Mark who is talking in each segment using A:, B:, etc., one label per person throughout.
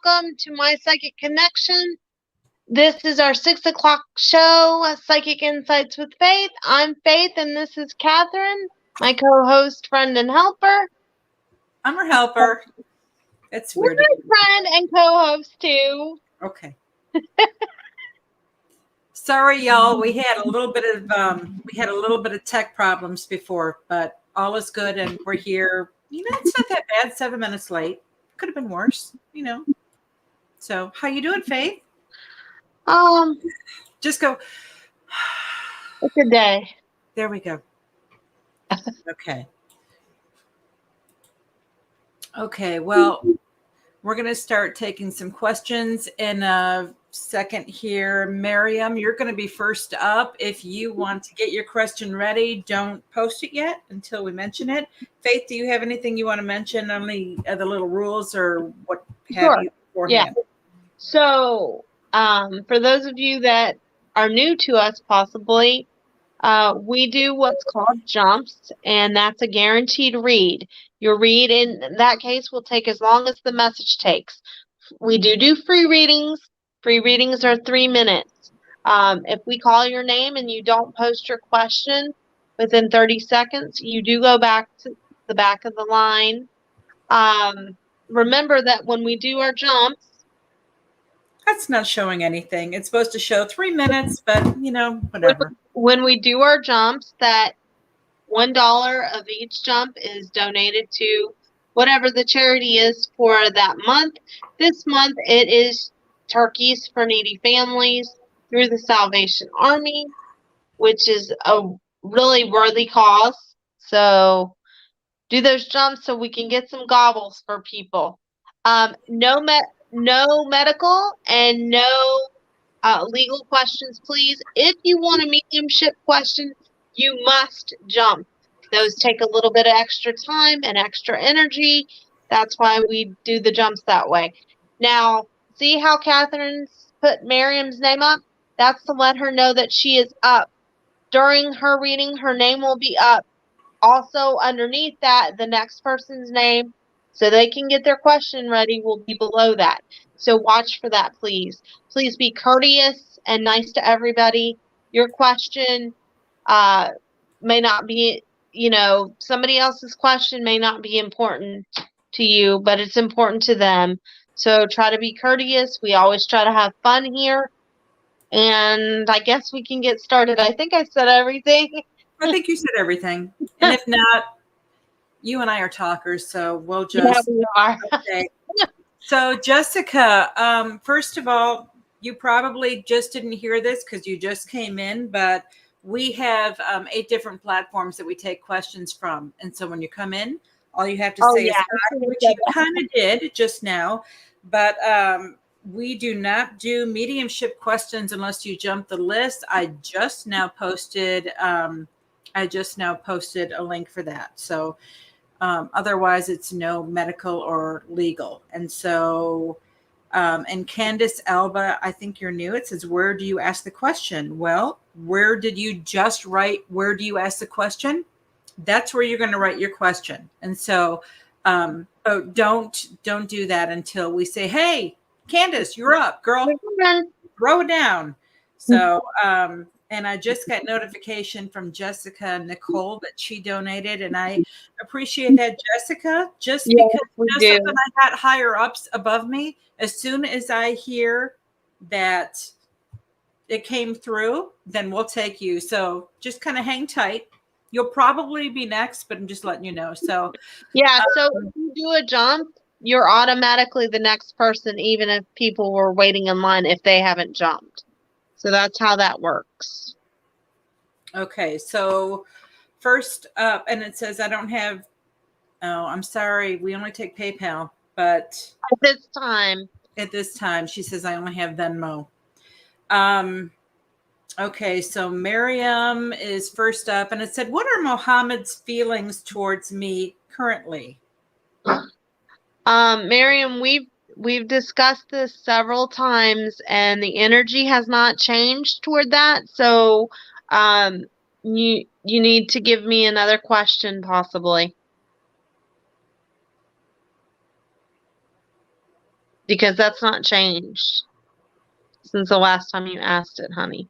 A: welcome to My Psychic Connection. This is our 6 o'clock show, Psychic Insights with Faith. I'm Faith, and this is Catherine, my co-host, friend, and helper.
B: I'm her helper. That's weird.
A: You're my friend and co-host too.
B: Okay. Sorry, y'all. We had a little bit of tech problems before, but all is good, and we're here. It's not that bad. 7 minutes late. Could have been worse. So, how you doing, Faith? Just go.
A: It's a day.
B: There we go. Okay. Okay. Well, we're going to start taking some questions in a second here. Miriam, you're going to be first up. If you want to get your question ready, don't post it yet until we mention it. Faith, do you have anything you want to mention on the little rules or what have you beforehand?
A: Yeah. So, for those of you that are new to us, possibly, we do what's called jumps, and that's a guaranteed read. Your read in that case will take as long as the message takes. We do free readings. Free readings are 3 minutes. If we call your name and you don't post your question within 30 seconds, you do go back to the back of the line. Remember that when we do our jumps,
B: that's not showing anything. It's supposed to show 3 minutes, but whatever.
A: When we do our jumps, that $1 of each jump is donated to whatever the charity is for that month. This month it is Turkeys for Needy Families through the Salvation Army, which is a really worthy cause. So do those jumps so we can get some gobbles for people. No medical and no legal questions, please. If you want a mediumship question, you must jump. Those take a little bit of extra time and extra energy. That's why we do the jumps that way. Now, see how Catherine's put Miriam's name up? That's to let her know that she is up. During her reading, her name will be up. Also, underneath that, the next person's name, so they can get their question ready, will be below that. So watch for that, please. Please be courteous and nice to everybody. Your question may not be, somebody else's question may not be important to you, but it's important to them. So try to be courteous. We always try to have fun here. And I guess we can get started. I think I said everything.
B: I think you said everything. And if not, you and I are talkers, so we'll just...
A: Yeah, we are.
B: Okay. So, Jessica, first of all, you probably just didn't hear this because you just came in, but we have 8 different platforms that we take questions from. And so when you come in, all you have to say is hi, which you kind of did just now. But we do not do mediumship questions unless you jump the list. I just now posted a link for that. So otherwise it's no medical or legal. And so, and Candace Alba, I think you're new. It says, where do you ask the question? Well, where did you just write? Where do you ask the question? That's where you're going to write your question. And so, don't do that until we say, hey, Candace, you're up, girl. Throw it down. So, and I just got notification from Jessica Nicole that she donated, and I appreciate that, Jessica. Just because something I got higher ups above me, as soon as I hear that it came through, then we'll take you. So just kind of hang tight. You'll probably be next, but I'm just letting you know. So
A: yeah. So if you do a jump, you're automatically the next person, even if people were waiting in line if they haven't jumped. So that's how that works.
B: Okay, so first up, and it says I don't have, I'm sorry, we only take PayPal, but at this time, she says I only have Venmo. Okay, so Miriam is first up, and it said, what are Mohammed's feelings towards me currently?
A: Miriam, we've discussed this several times, and the energy has not changed toward that. So, you need to give me another question, possibly. because that's not changed since the last time you asked it, honey.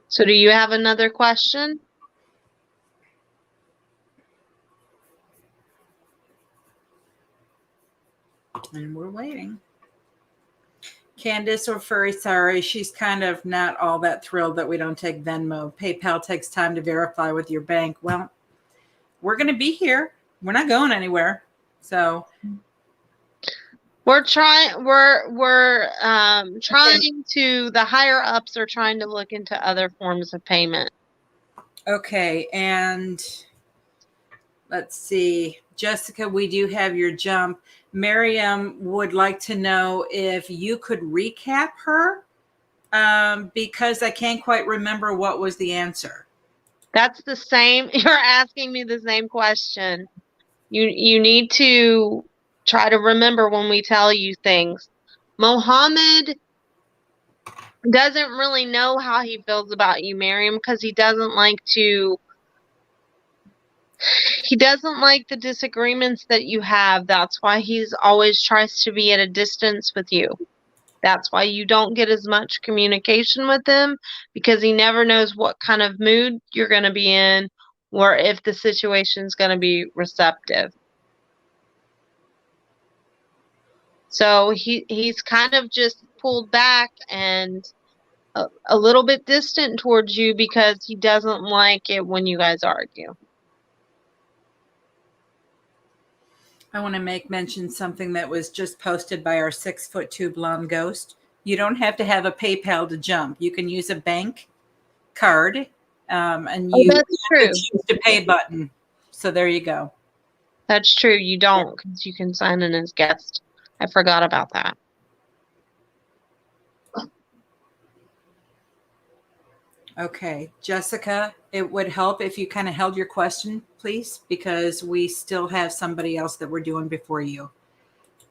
A: So do you have another question?
B: And we're waiting. Candace or Furry, sorry, she's kind of not all that thrilled that we don't take Venmo. PayPal takes time to verify with your bank. Well, we're going to be here. We're not going anywhere. So
A: we're trying to, the higher ups are trying to look into other forms of payment.
B: Okay, and let's see. Jessica, we do have your jump. Miriam would like to know if you could recap her, because I can't quite remember what was the answer.
A: That's the same. You're asking me the same question. You need to try to remember when we tell you things. Mohammed doesn't really know how he feels about you, Miriam, because he doesn't like the disagreements that you have. That's why he's always tries to be at a distance with you. That's why you don't get as much communication with him, because he never knows what kind of mood you're going to be in or if the situation's going to be receptive. So he's kind of just pulled back and a little bit distant towards you because he doesn't like it when you guys argue.
B: I want to make mention something that was just posted by our 6'2" blonde ghost. You don't have to have a PayPal to jump. You can use a bank card, and you
A: that's true.
B: choose the pay button. So there you go.
A: That's true. You don't, because you can sign in as guest. I forgot about that.
B: Okay, Jessica, it would help if you kind of held your question, please, because we still have somebody else that we're doing before you.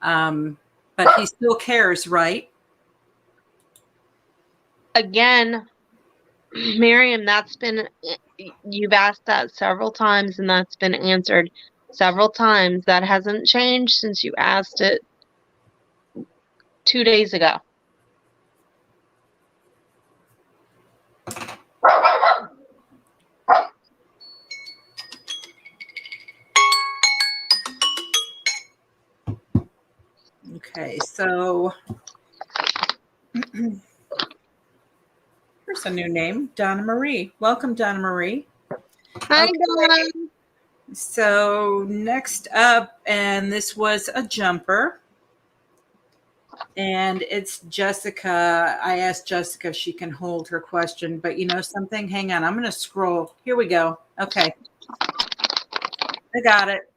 B: But he still cares, right?
A: Again, Miriam, you've asked that several times and that's been answered several times. That hasn't changed since you asked it 2 days ago.
B: Okay, so here's a new name, Donna Marie. Welcome, Donna Marie.
A: Hi, Donna.
B: So next up, and this was a jumper, and it's Jessica. I asked Jessica if she can hold her question, but you know something? Hang on, I'm going to scroll. Here we go. Okay, I got it.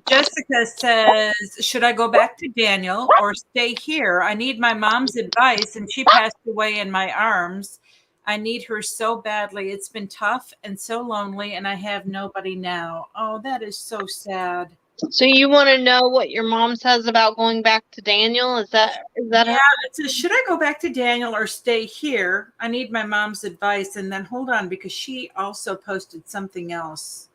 B: Jessica says, should I go back to Daniel or stay here? I need my mom's advice, and she passed away in my arms. I need her so badly. It's been tough and so lonely, and I have nobody now. Oh, that is so sad.
A: So you want to know what your mom says about going back to Daniel? Is that
B: yeah, it says, should I go back to Daniel or stay here? I need my mom's advice. And then hold on, because she also posted something else.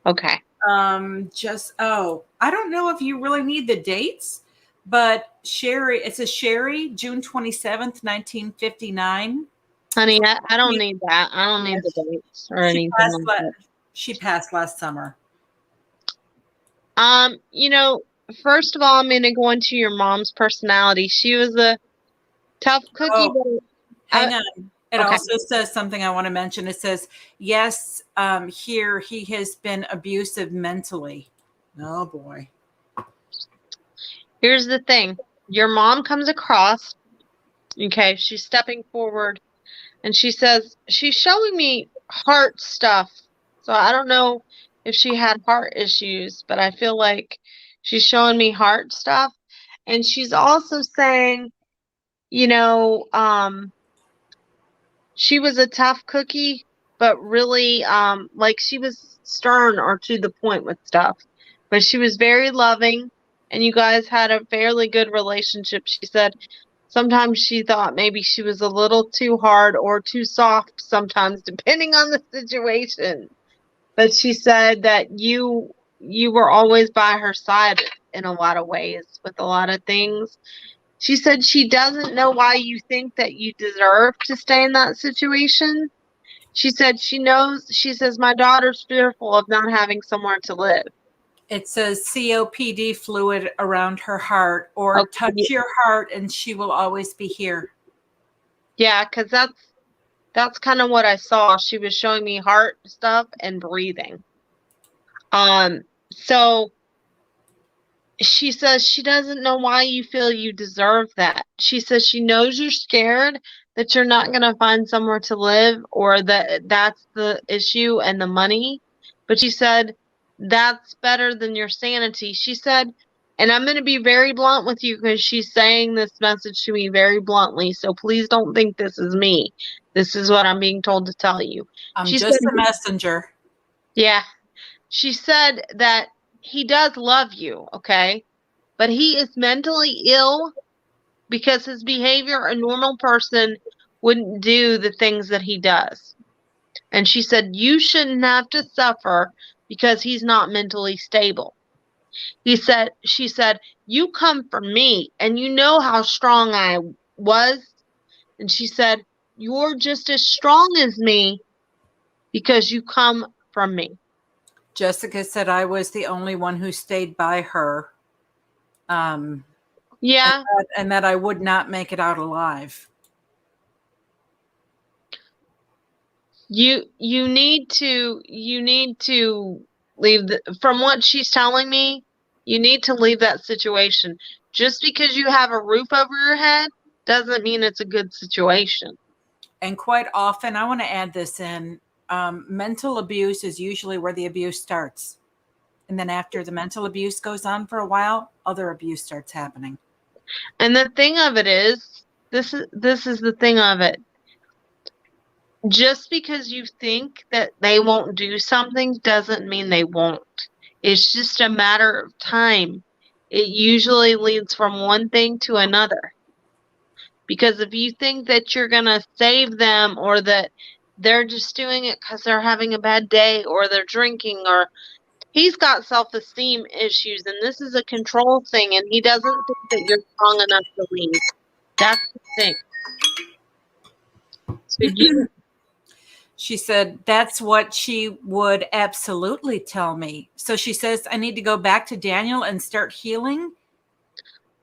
A: Okay.
B: I don't know if you really need the dates, but Sherry, it says Sherry, June 27th, 1959.
A: Honey, I don't need that. I don't need the dates or anything like that.
B: She passed last summer.
A: You know, first of all, I'm going to go into your mom's personality. She was a tough cookie.
B: Oh, hang on. It also says something I want to mention. It says, yes, here he has been abusive mentally. Oh, boy.
A: Here's the thing. Your mom comes across, okay, she's stepping forward, and she says, she's showing me heart stuff. So I don't know if she had heart issues, but I feel like she's showing me heart stuff. And she's also saying, you know, she was a tough cookie, but really, like she was stern or to the point with stuff. But she was very loving, and you guys had a fairly good relationship. She said sometimes she thought maybe she was a little too hard or too soft sometimes, depending on the situation. But she said that you were always by her side in a lot of ways with a lot of things. She said she doesn't know why you think that you deserve to stay in that situation. She said she knows, she says, my daughter's fearful of not having somewhere to live.
B: It says COPD fluid around her heart, or
A: Okay.
B: touch your heart and she will always be here.
A: Yeah, because that's kind of what I saw. She was showing me heart stuff and breathing. So she says she doesn't know why you feel you deserve that. She says she knows you're scared that you're not going to find somewhere to live, or that that's the issue and the money. But she said that's better than your sanity. She said, and I'm going to be very blunt with you because she's saying this message to me very bluntly. So please don't think this is me. This is what I'm being told to tell you.
B: I'm
A: She
B: just
A: said,
B: a messenger.
A: yeah. She said that he does love you, okay? But he is mentally ill because his behavior, a normal person wouldn't do the things that he does. And she said, you shouldn't have to suffer because he's not mentally stable. She said, you come from me and you know how strong I was. And she said, you're just as strong as me because you come from me.
B: Jessica said I was the only one who stayed by her.
A: Yeah.
B: And that I would not make it out alive.
A: You need to leave from what she's telling me, you need to leave that situation. Just because you have a roof over your head doesn't mean it's a good situation.
B: And quite often, I want to add this in, mental abuse is usually where the abuse starts. And then after the mental abuse goes on for a while, other abuse starts happening.
A: And the thing of it is, this is the thing of it. Just because you think that they won't do something doesn't mean they won't. It's just a matter of time. It usually leads from one thing to another. Because if you think that you're going to save them, or that they're just doing it because they're having a bad day, or they're drinking, or he's got self-esteem issues, and this is a control thing, and he doesn't think that you're strong enough to leave. That's the thing. So
B: she said that's what she would absolutely tell me. So she says I need to go back to Daniel and start healing.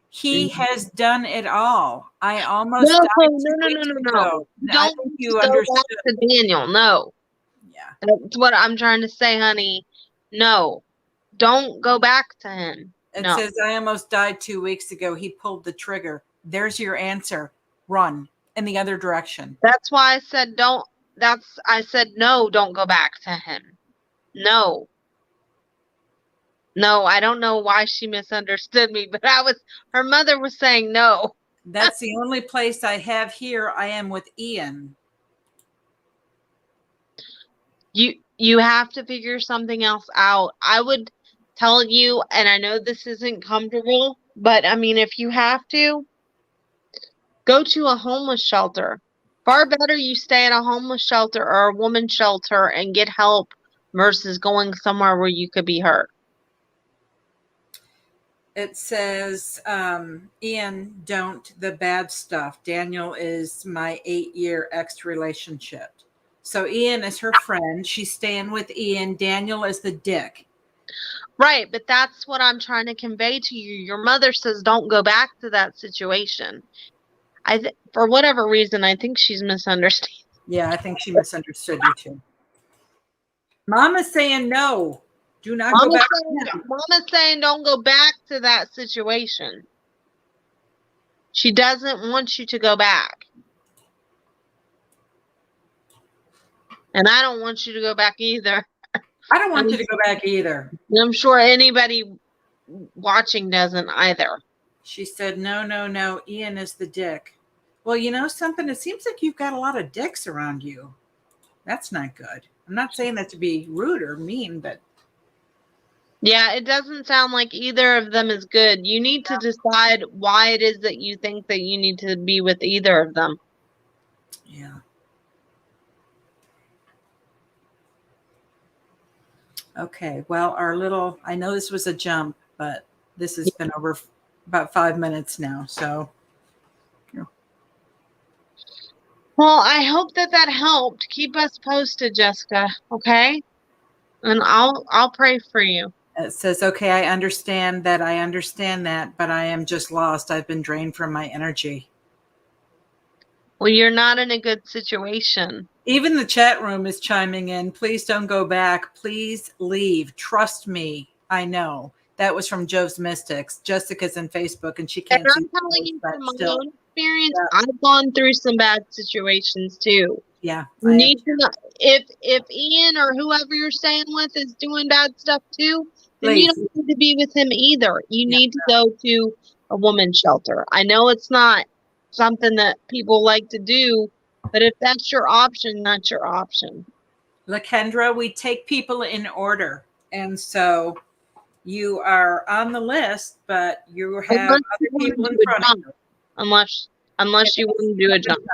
B: He has done it all. I almost died 2 weeks ago. I think you understood.
A: Back to Daniel. No.
B: Yeah.
A: That's what I'm trying to say, honey. No. Don't go back to him.
B: It says I almost died 2 weeks ago. He pulled the trigger. There's your answer. Run in the other direction.
A: That's why I said I said no, don't go back to him. No. No, I don't know why she misunderstood me, but her mother was saying no.
B: That's the only place I have here. I am with Ian.
A: You have to figure something else out. I would tell you, and I know this isn't comfortable, but I mean, if you have to, go to a homeless shelter. Far better you stay at a homeless shelter or a woman's shelter and get help versus going somewhere where you could be hurt.
B: It says, Ian, don't the bad stuff. Daniel is my 8-year ex relationship. So Ian is her friend. She's staying with Ian. Daniel is the dick.
A: Right, but that's what I'm trying to convey to you. Your mother says don't go back to that situation. For whatever reason, I think she's misunderstanding.
B: Yeah, I think she misunderstood you too. Mama's saying no. Do not go back.
A: Mama's saying don't go back to that situation. She doesn't want you to go back. And I don't want you to go back either.
B: I don't want you to go back either.
A: I'm sure anybody watching doesn't either.
B: She said, no. Ian is the dick. Well, you know something? It seems like you've got a lot of dicks around you. That's not good. I'm not saying that to be rude or mean, but.
A: Yeah, it doesn't sound like either of them is good. You need to decide why it is that you think that you need to be with either of them.
B: Yeah. Okay. Well, I know this was a jump, but This has been over about 5 minutes now. So,
A: Well, I hope that helped. Keep us posted, Jessica. Okay, and I'll pray for you.
B: it says, okay, I understand that, but I am just lost. I've been drained from my energy.
A: Well, you're not in a good situation.
B: Even the chat room is chiming in. Please don't go back. Please leave. Trust me. I know. That was from Joe's Mystics. Jessica's in Facebook and she
A: And
B: can't see.
A: I'm telling you
B: but
A: from my
B: still,
A: own experience,
B: yeah.
A: I've gone through some bad situations too.
B: Yeah.
A: You need to know if Ian or whoever you're staying with is doing bad stuff too, then
B: Please.
A: you don't need to be with him either. You
B: Yeah.
A: need to go to a woman's shelter. I know it's not something that people like to do, but if that's your option, that's your option.
B: LaKendra, we take people in order. And so you are on the list, but you have
A: Unless
B: other
A: you want
B: people
A: to
B: in
A: do a
B: front of
A: jump.
B: you.
A: Unless you want to do a jump.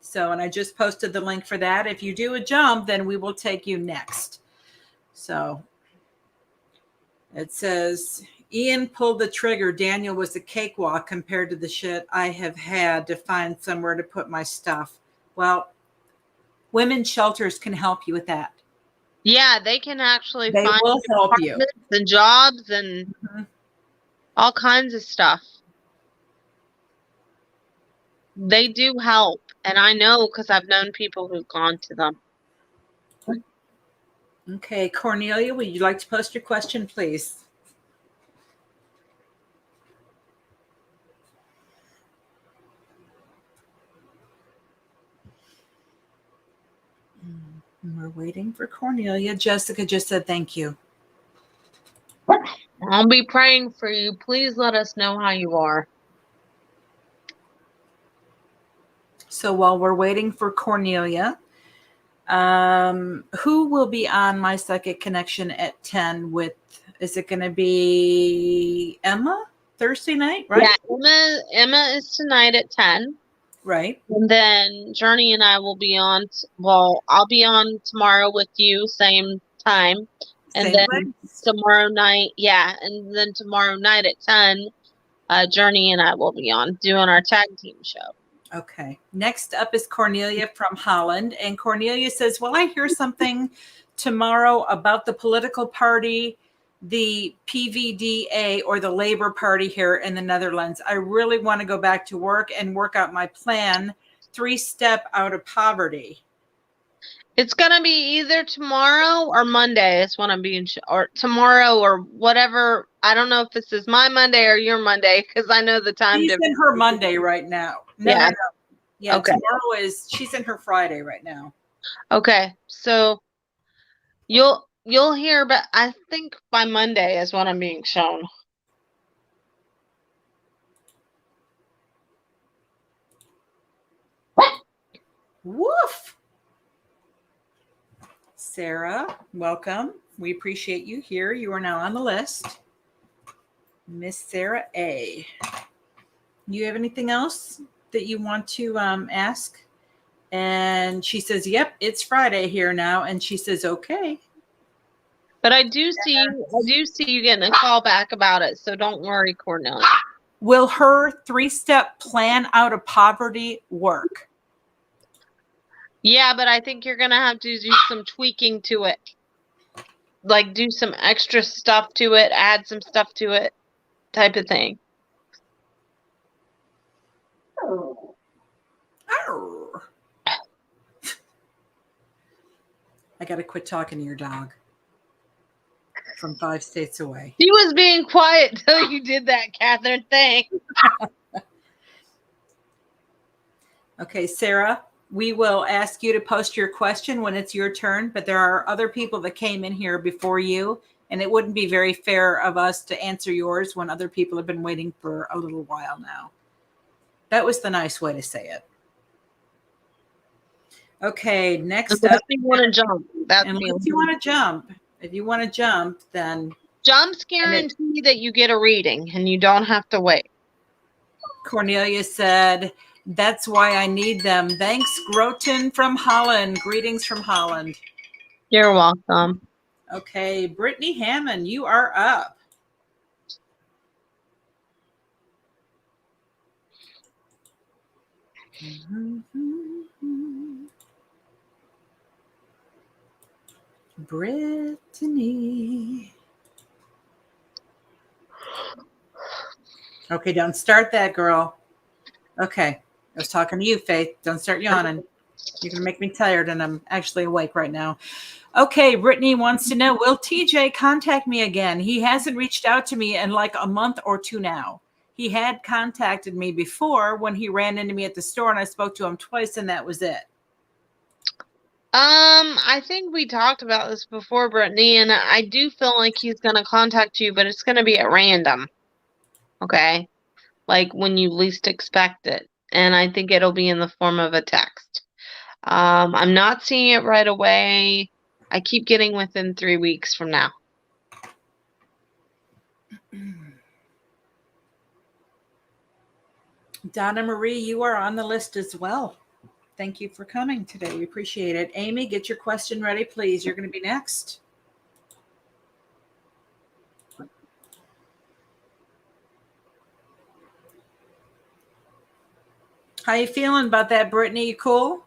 B: So, and I just posted the link for that. If you do a jump, then we will take you next. So it says, Ian pulled the trigger. Daniel was a cakewalk compared to the shit I have had to find somewhere to put my stuff. Well, women's shelters can help you with that.
A: Yeah, they can actually
B: They
A: find
B: will help you.
A: and jobs and all kinds of stuff. They do help, and I know because I've known people who've gone to them.
B: Okay, Cornelia, would you like to post your question, please? We're waiting for Cornelia. Jessica just said thank you.
A: I'll be praying for you. Please let us know how you are.
B: So while we're waiting for Cornelia, who will be on My Psychic Connection at 10 with, is it going to be Emma Thursday night, right?
A: Yeah, Emma is tonight at 10.
B: Right.
A: And then Journey and I will be on, I'll be on tomorrow with you, same time. And
B: Same
A: then
B: place?
A: tomorrow night, and then tomorrow night at 10, Journey and I will be on doing our tag team show.
B: Okay. Next up is Cornelia from Holland. And Cornelia says, well, I hear something tomorrow about the political party, the PVDA, or the Labor Party here in the Netherlands. I really want to go back to work and work out my plan, 3-step out of poverty.
A: It's going to be either tomorrow or Monday is when I'm being, or tomorrow or whatever. I don't know if this is my Monday or your Monday because I know the time
B: She's
A: difference.
B: in her Monday right now.
A: No.
B: Yeah,
A: okay.
B: Tomorrow she's in her Friday right now.
A: Okay, so you'll hear, but I think by Monday is when I'm being shown.
B: Woof. Sarah, welcome. We appreciate you here. You are now on the list. Miss Sarah A. You have anything else that you want to ask? And she says, yep, it's Friday here now. And she says, okay.
A: But I do see you getting a call back about it, so don't worry, Cornelia.
B: Will her 3-step plan out of poverty work?
A: Yeah, but I think you're gonna have to do some tweaking to it. Like do some extra stuff to it, add some stuff to it, type of thing.
B: Oh. I got to quit talking to your dog from 5 states away.
A: He was being quiet till you did that, Catherine. Thanks.
B: Okay, Sarah, we will ask you to post your question when it's your turn, but there are other people that came in here before you, and it wouldn't be very fair of us to answer yours when other people have been waiting for a little while now. That was the nice way to say it. Okay, next up.
A: If you want to jump.
B: Unless you want to jump. If you want to jump, then.
A: Jumps guarantee that you get a reading and you don't have to wait.
B: Cornelia said, that's why I need them. Thanks, Groton from Holland. Greetings from Holland.
A: You're welcome.
B: Okay, Brittany Hammond, you are up. Brittany. Okay, don't start that, girl. Okay, I was talking to you, Faith. Don't start yawning. You're going to make me tired, and I'm actually awake right now. Okay, Brittany wants to know, will TJ contact me again? He hasn't reached out to me in like a month or two now. He had contacted me before when he ran into me at the store, and I spoke to him twice, and that was it.
A: I think we talked about this before, Brittany, and I do feel like he's going to contact you, but it's going to be at random. Okay? Like when you least expect it. And I think it'll be in the form of a text. I'm not seeing it right away. I keep getting within 3 weeks from now.
B: Donna Marie, you are on the list as well. Thank you for coming today. We appreciate it. Amy, get your question ready, please. You're going to be next. How you feeling about that, Brittany? You cool?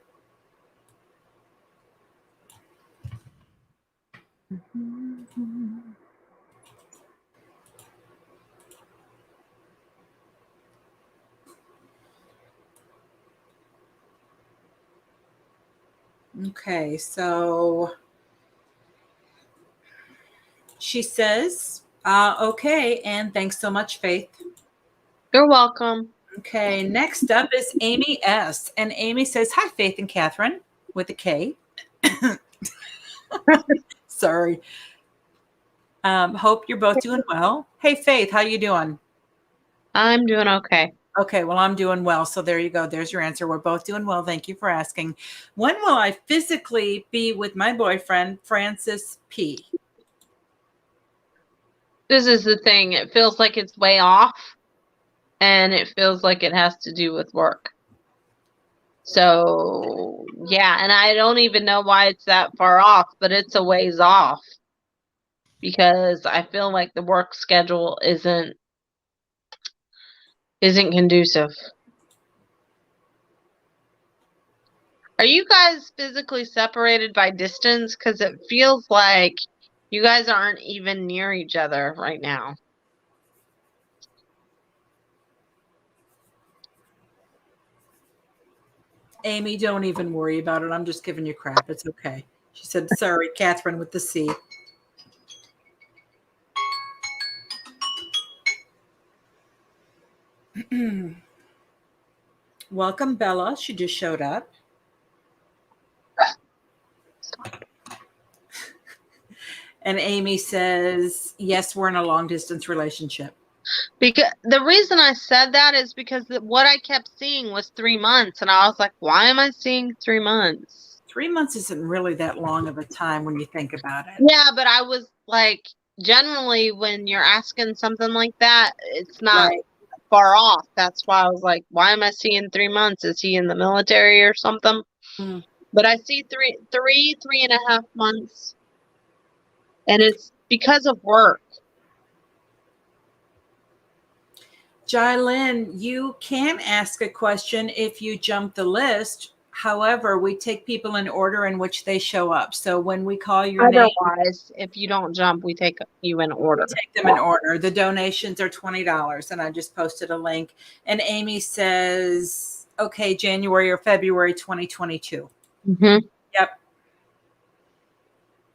B: Okay, so she says, okay, and thanks so much, Faith.
A: You're welcome.
B: Okay, next up is Amy S. And Amy says, hi, Faith and Catherine, with a K. Sorry. Hope you're both doing well. Hey, Faith, how you doing?
A: I'm doing okay.
B: Okay, well, I'm doing well. So there you go. There's your answer. We're both doing well. Thank you for asking. When will I physically be with my boyfriend, Francis P?
A: This is the thing. It feels like it's way off, and it feels like it has to do with work. So, yeah, and I don't even know why it's that far off, but it's a ways off. Because I feel like the work schedule isn't conducive. Are you guys physically separated by distance? Because it feels like you guys aren't even near each other right now.
B: Amy, don't even worry about it. I'm just giving you crap. It's okay. She said, sorry, Catherine with the C. Welcome, Bella. She just showed up. And Amy says, yes, we're in a long distance relationship.
A: Because the reason I said that is because what I kept seeing was 3 months. And I was like, why am I seeing 3 months?
B: 3 months isn't really that long of a time when you think about it.
A: Yeah, but I was like, generally when you're asking something like that, it's not far off. That's why I was like, why am I seeing 3 months? Is he in the military or something? But I see three and a half months. And it's because of work.
B: Jylyn, you can ask a question if you jump the list. However, we take people in order in which they show up. So when we call your name,
A: otherwise, if you don't jump, we take you in order.
B: We take them in order. The donations are $20, and I just posted a link. And Amy says, okay, January or February 2022.
A: Mm-hmm.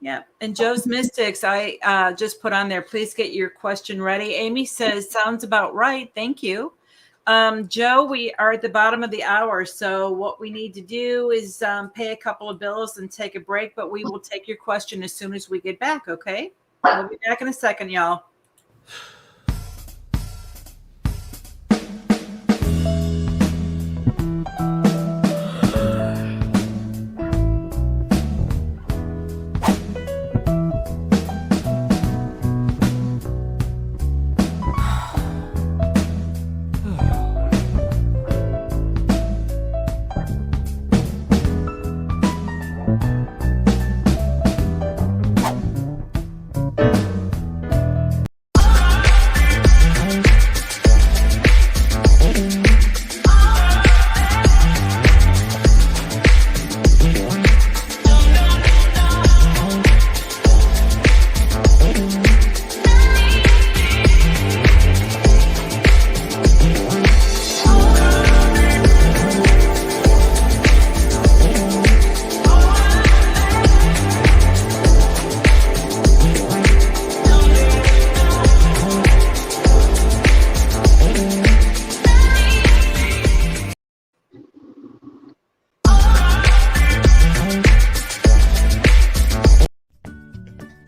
B: Yep. And Joe's Mystics, I just put on there, please get your question ready. Amy says, sounds about right. Thank you. Joe, we are at the bottom of the hour. So what we need to do is pay a couple of bills and take a break, but we will take your question as soon as we get back. Okay. We'll be back in a second, y'all.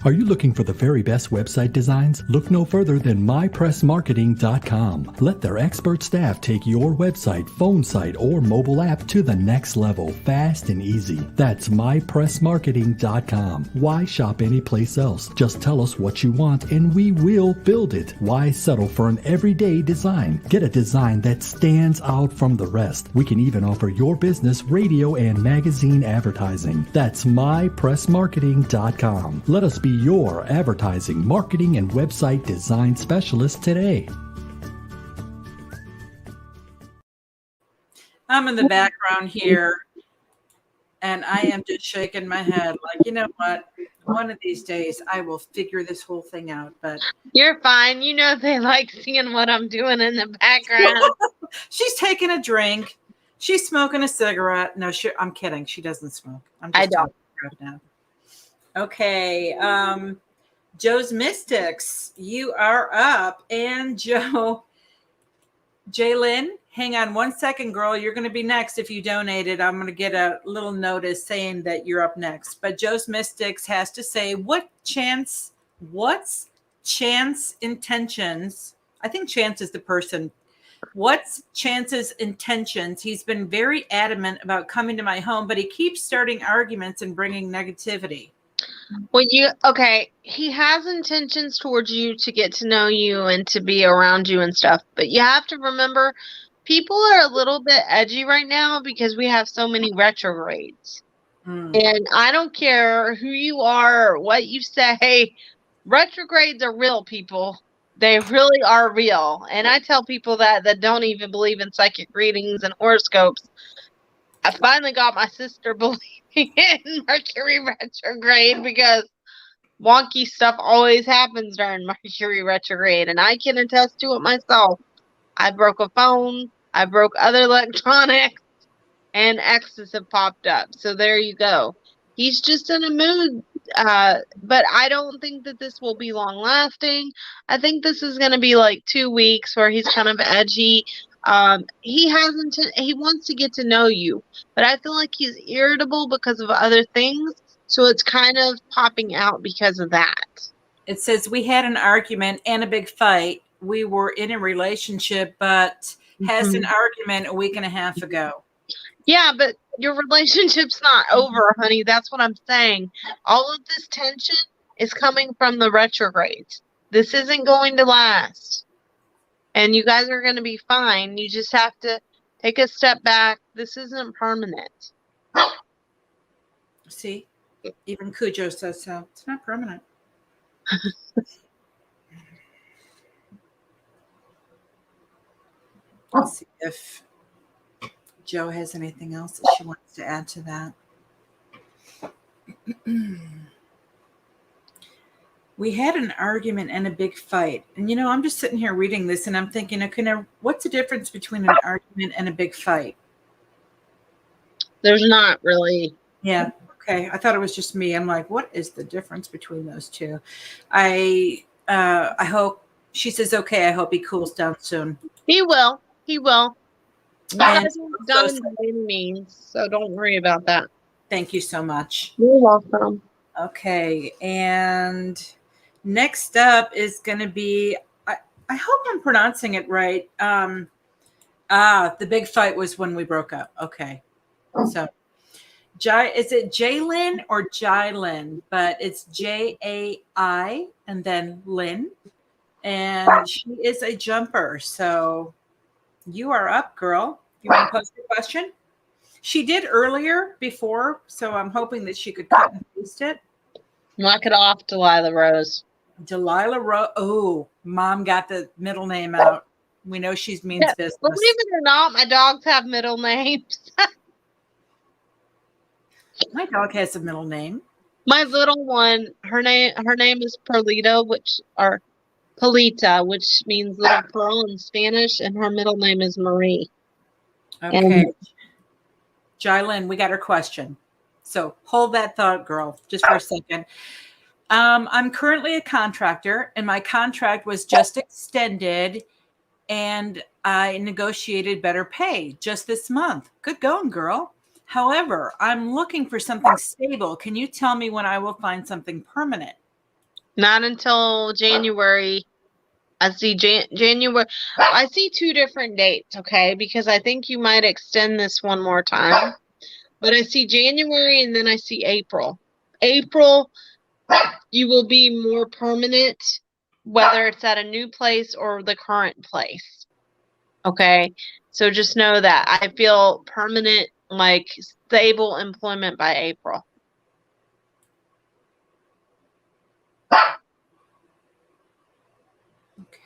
C: Are you looking for the very best website designs? Look no further than mypressmarketing.com. Let their expert staff take your website, phone site, or mobile app to the next level, fast and easy. That's mypressmarketing.com. Why shop anyplace else? Just tell us what you want and we will build it. Why settle for an everyday design? Get a design that stands out from the rest. We can even offer your business radio and magazine advertising. That's mypressmarketing.com. Let us be your advertising, marketing, and website design specialist today.
B: I'm in the background here, and I am just shaking my head like, you know what? One of these days, I will figure this whole thing out. But
A: You're fine. You know they like seeing what I'm doing in the background.
B: she's taking a drink. She's smoking a cigarette. No, I'm kidding. She doesn't smoke.
A: I don't.
B: Now. Okay. Joe's Mystics, you are up. And Jaylyn, hang on 1 second, girl. You're going to be next. If you donated, I'm going to get a little notice saying that you're up next. But Joe's Mystics has to say, what's chance intentions? I think Chance is the person. What's Chance's intentions? He's been very adamant about coming to my home, but he keeps starting arguments and bringing negativity.
A: Well, he has intentions towards you to get to know you and to be around you and stuff, but you have to remember people are a little bit edgy right now because we have so many retrogrades. And I don't care who you are or what you say, retrogrades are real, people. They really are real. And I tell people that don't even believe in psychic readings and horoscopes. I finally got my sister believing in Mercury retrograde because wonky stuff always happens during Mercury retrograde. And I can attest to it myself. I broke a phone. I broke other electronics. And X's have popped up. So there you go. He's just in a mood. But I don't think that this will be long lasting. I think this is going to be like 2 weeks where he's kind of edgy. He wants to get to know you, but I feel like he's irritable because of other things. So it's kind of popping out because of that.
B: It says we had an argument and a big fight. We were in a relationship, but has an argument a week and a half ago.
A: Yeah, but your relationship's not over, honey. That's what I'm saying. All of this tension is coming from the retrogrades. This isn't going to last. And you guys are going to be fine. You just have to take a step back. This isn't permanent.
B: See? Even Cujo says so. It's not permanent. Let's see if Joe has anything else that she wants to add to that. We had an argument and a big fight. And, I'm just sitting here reading this and I'm thinking, okay, now what's the difference between an argument and a big fight?
A: There's not really.
B: Yeah. Okay. I thought it was just me. I'm like, what is the difference between those two? I hope she says, okay, I hope he cools down soon.
A: He will. He will. You guys have done by any means, so don't worry about that.
B: Thank you so much.
A: You're welcome.
B: Okay, and next up is going to be, I hope I'm pronouncing it right. The big fight was when we broke up. Okay, so is it Jaylyn or Jaylyn? But it's Jai and then Lynn, and she is a jumper. So you are up, girl. You want to post your question? She did earlier before, so I'm hoping that she could cut and paste it.
A: Knock it off, Delilah Rose.
B: Delilah Rose. Oh, Mom got the middle name out. We know she's means business.
A: Believe it or not, my dogs have middle names.
B: My dog has a middle name.
A: My little one, her name is Perlita, Polita, which means little pearl in Spanish, and her middle name is Marie.
B: Okay. Jaylyn, we got her question. So hold that thought, girl, just for a second. I'm currently a contractor, and my contract was just extended, and I negotiated better pay just this month. Good going, girl. However, I'm looking for something stable. Can you tell me when I will find something permanent?
A: Not until January. I see January. I see 2 different dates, okay? Because I think you might extend this one more time. But I see January and then I see April. April, you will be more permanent, whether it's at a new place or the current place. Okay? So just know that. I feel permanent, like stable employment by April.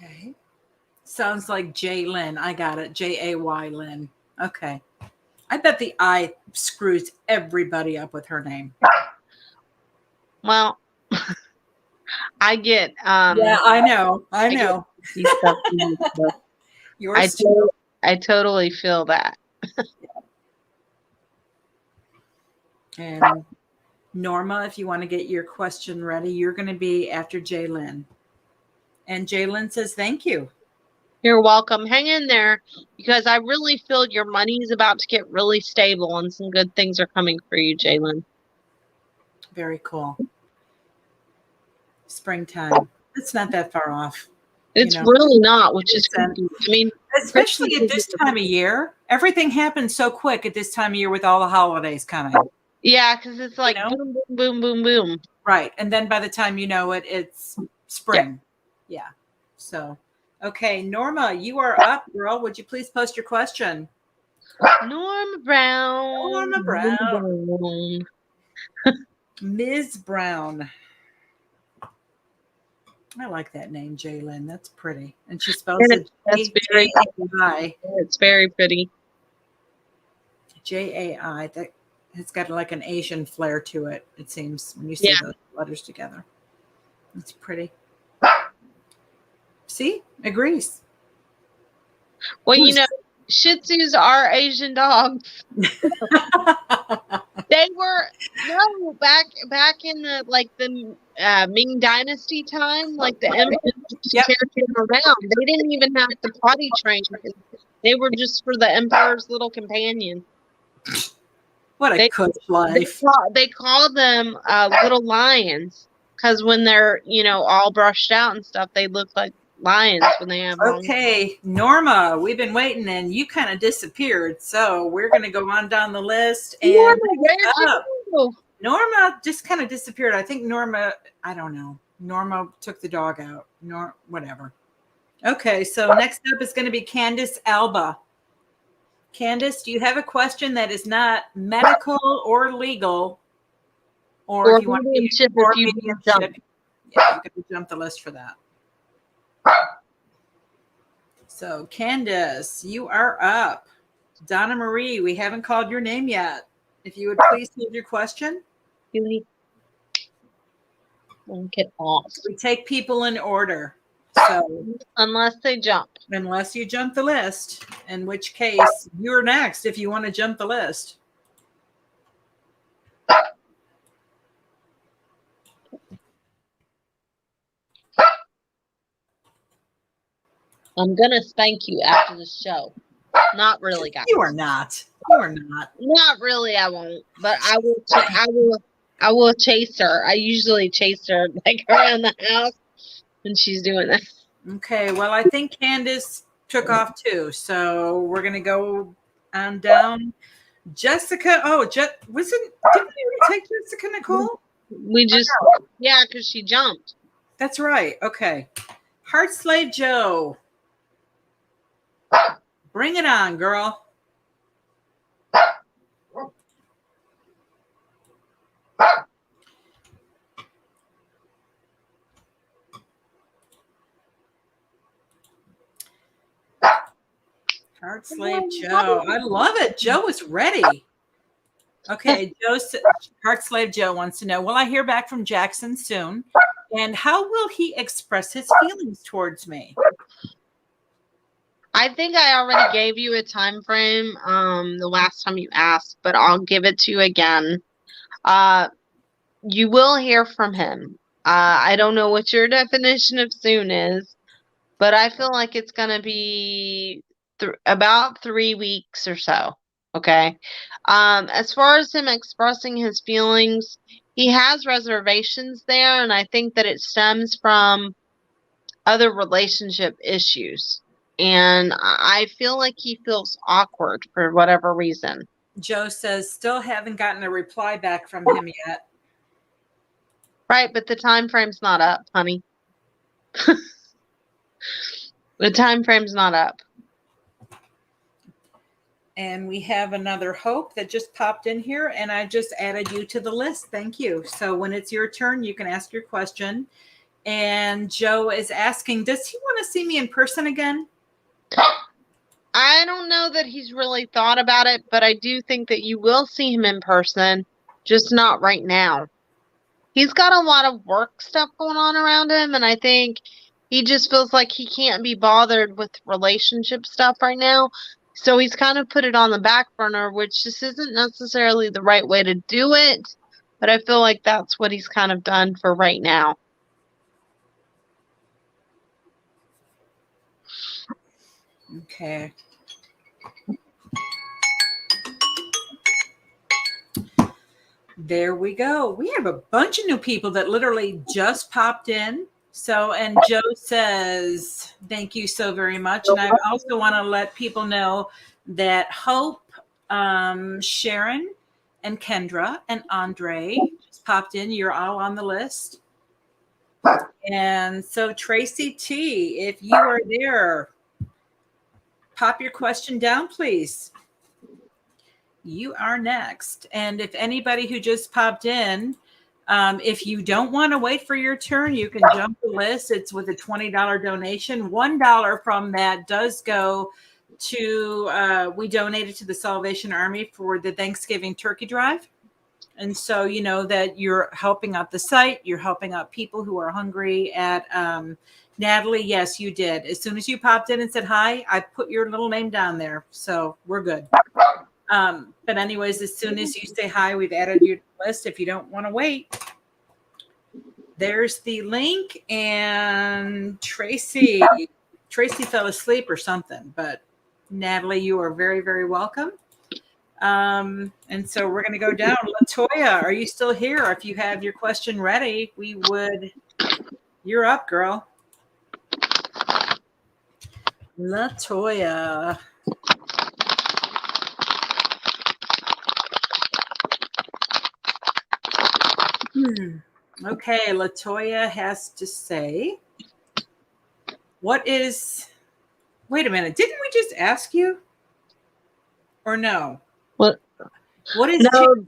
B: Okay. Sounds like J. Lynn. I got it. Jay Lynn. Okay. I bet the I screws everybody up with her name.
A: Well, I get
B: Yeah, I know. I know.
A: stuff
B: Yours
A: I totally feel that.
B: And Norma, if you want to get your question ready, you're going to be after Jaylyn. And Jaylyn says, thank you.
A: You're welcome. Hang in there because I really feel your money is about to get really stable and some good things are coming for you, Jalen.
B: Very cool. Springtime. It's not that far off.
A: It's really not, which is
B: creepy.
A: I mean,
B: especially at this time of year, everything happens so quick at this time of year with all the holidays coming.
A: Yeah, because it's like boom, boom, boom, boom, boom.
B: Right. And then by the time you know it, it's spring. Yeah. So, okay. Norma, you are up, girl. Would you please post your question?
A: Norma Brown.
B: Norma Brown. Ms. Brown. I like that name, Jaylyn. That's pretty. And she spells it J-A-I.
A: It's very pretty.
B: J-A-I. That it's got like an Asian flair to it, it seems, when you see those letters together. It's pretty. See? Agrees.
A: Well, you know, Shih Tzus are Asian dogs. They were back in the Ming Dynasty time, like the emperors carried them around. They didn't even have to potty train. They were just for the emperor's little companion.
B: What a good life.
A: They call them little lions because when they're all brushed out and stuff, they look like lions when they have.
B: Okay, Norma, we've been waiting and you kind of disappeared, so we're going to go on down the list. And Norma just kind of disappeared. I think Norma, I don't know. Norma took the dog out. Whatever. Okay, so next up is going to be Candace Alba. Candace, do you have a question that is not medical or legal, or if you want mediumship, yeah, you can jump the list for that. So, Candace, you are up. Donna Marie, we haven't called your name yet. If you would please hold your question.
A: Get off.
B: We take people in order. So,
A: unless they jump.
B: Unless you jump the list, in which case you're next if you want to jump the list.
A: I'm going to spank you after the show. Not really, guys.
B: You are not. You are not.
A: Not really, I won't. But I will chase her. I usually chase her like around the house when she's doing that.
B: Okay, well, I think Candace took off too. So we're going to go on down. Jessica. Oh, didn't we take Jessica Nicole?
A: We just, because she jumped.
B: That's right. Okay. Heart Slave Joe. Bring it on, girl. Heart Slave Joe. I love it. Joe is ready. Okay, Heart Slave Joe wants to know, will I hear back from Jackson soon? And how will he express his feelings towards me?
A: I think I already gave you a time frame the last time you asked, but I'll give it to you again. You will hear from him. I don't know what your definition of soon is, but I feel like it's going to be about 3 weeks or so. Okay. As far as him expressing his feelings, he has reservations there, and I think that it stems from other relationship issues. And I feel like he feels awkward for whatever reason.
B: Joe says, still haven't gotten a reply back from him yet.
A: Right, but the time frame's not up, honey. The time frame's not up.
B: And we have another Hope that just popped in here, and I just added you to the list. Thank you. So when it's your turn, you can ask your question. And Joe is asking, does he want to see me in person again?
A: I don't know that he's really thought about it, but I do think that you will see him in person, just not right now. He's got a lot of work stuff going on around him, and I think he just feels like he can't be bothered with relationship stuff right now. So he's kind of put it on the back burner, which just isn't necessarily the right way to do it. But I feel like that's what he's kind of done for right now.
B: Okay. There we go. We have a bunch of new people that literally just popped in. So, and Joe says, thank you so very much. And I also want to let people know that Hope, Sharon, and Kendra, and Andre just popped in. You're all on the list. And so, Tracy T, if you are there, pop your question down, please. You are next. And if anybody who just popped in, if you don't want to wait for your turn, you can jump the list. It's with a $20 donation. $1 from that does go to, we donated to the Salvation Army for the Thanksgiving turkey drive. And so, you know that you're helping out the site. You're helping out people who are hungry at Natalie. Yes, you did. As soon as you popped in and said hi, I put your little name down there. So we're good. But anyways, as soon as you say hi, we've added you to the list. If you don't want to wait, there's the link. And Tracy fell asleep or something, but Natalie, you are very, very welcome. And so we're going to go down. Latoya, are you still here? If you have your question ready, you're up, girl. Latoya. Okay, Latoya has to say, wait a minute, didn't we just ask you? Or no?
A: What
B: is
A: no.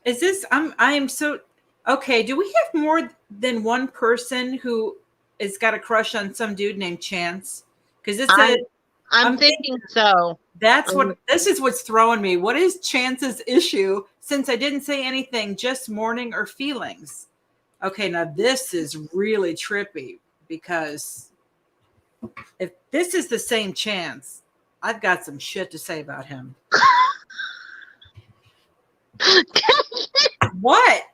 B: Is this I am so okay, do we have more than one person who has got a crush on some dude named Chance? Because
A: I'm thinking so.
B: This is what's throwing me. What is Chance's issue? Since I didn't say anything, just morning or feelings. Okay, now this is really trippy, because if this is the same Chance, I've got some shit to say about him. What?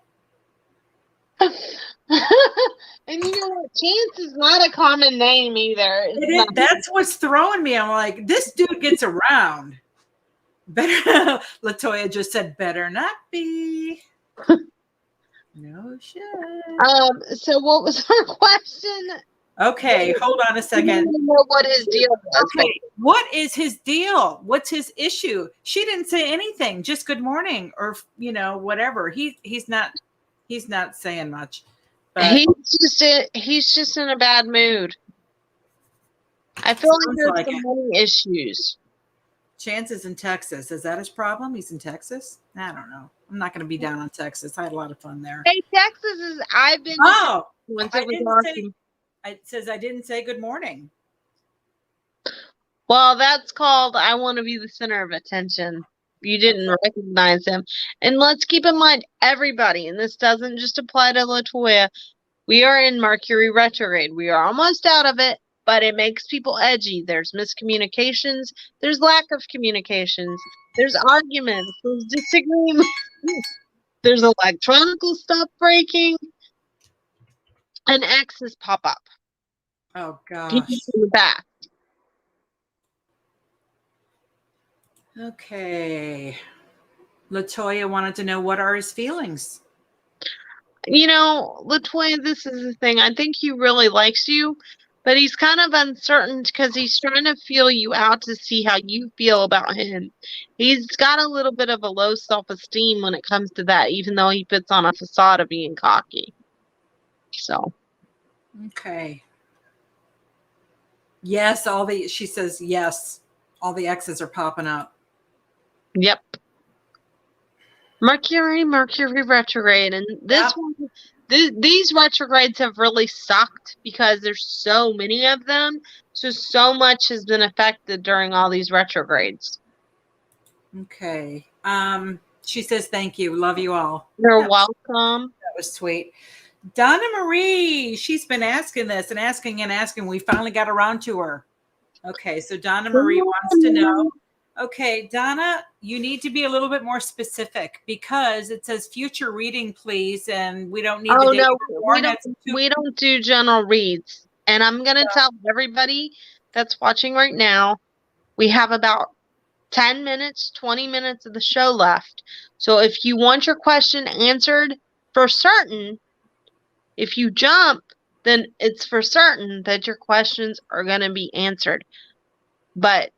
A: And you know what? Chance is not a common name either.
B: That's what's throwing me. I'm like, this dude gets around. Better. Latoya just said, better not be. No shit.
A: So what was her question?
B: Okay, hold on a second.
A: I don't know what his deal was.
B: Okay, what is his deal? What's his issue? She didn't say anything, just good morning, or whatever. He's not saying much. But
A: He's just in a bad mood. I feel like there's some money issues.
B: Chance is in Texas. Is that his problem? He's in Texas? I don't know. I'm not going to be down on Texas. I had a lot of fun there.
A: Hey, Texas is. I've been.
B: Oh, it says I didn't say good morning.
A: Well, that's called I want to be the center of attention. You didn't recognize him. And let's keep in mind, everybody, and this doesn't just apply to Latoya, we are in Mercury retrograde. We are almost out of it, but it makes people edgy. There's miscommunications. There's lack of communications. There's arguments. There's disagreements. There's electronical stuff breaking. And X's pop up.
B: Oh, gosh.
A: In the back.
B: Okay. Latoya wanted to know, what are his feelings?
A: You know, Latoya, this is the thing. I think he really likes you, but he's kind of uncertain because he's trying to feel you out to see how you feel about him. He's got a little bit of a low self-esteem when it comes to that, even though he puts on a facade of being cocky. So,
B: Okay. Yes, she says yes. All the X's are popping up.
A: yep. Mercury retrograde, and these retrogrades have really sucked because there's so many of them. So much has been affected during all these retrogrades.
B: Okay. She says thank you. Love you all.
A: You're welcome.
B: That was sweet. Donna Marie, she's been asking this and asking and asking. We finally got around to her. Okay, so Donna Marie wants to know. Okay, Donna, you need to be a little bit more specific because it says future reading, please, and we don't need the date.
A: No, we don't do general reads. And I'm going to tell everybody that's watching right now, we have about 10 minutes, 20 minutes of the show left. So if you want your question answered for certain, if you jump, then it's for certain that your questions are going to be answered. But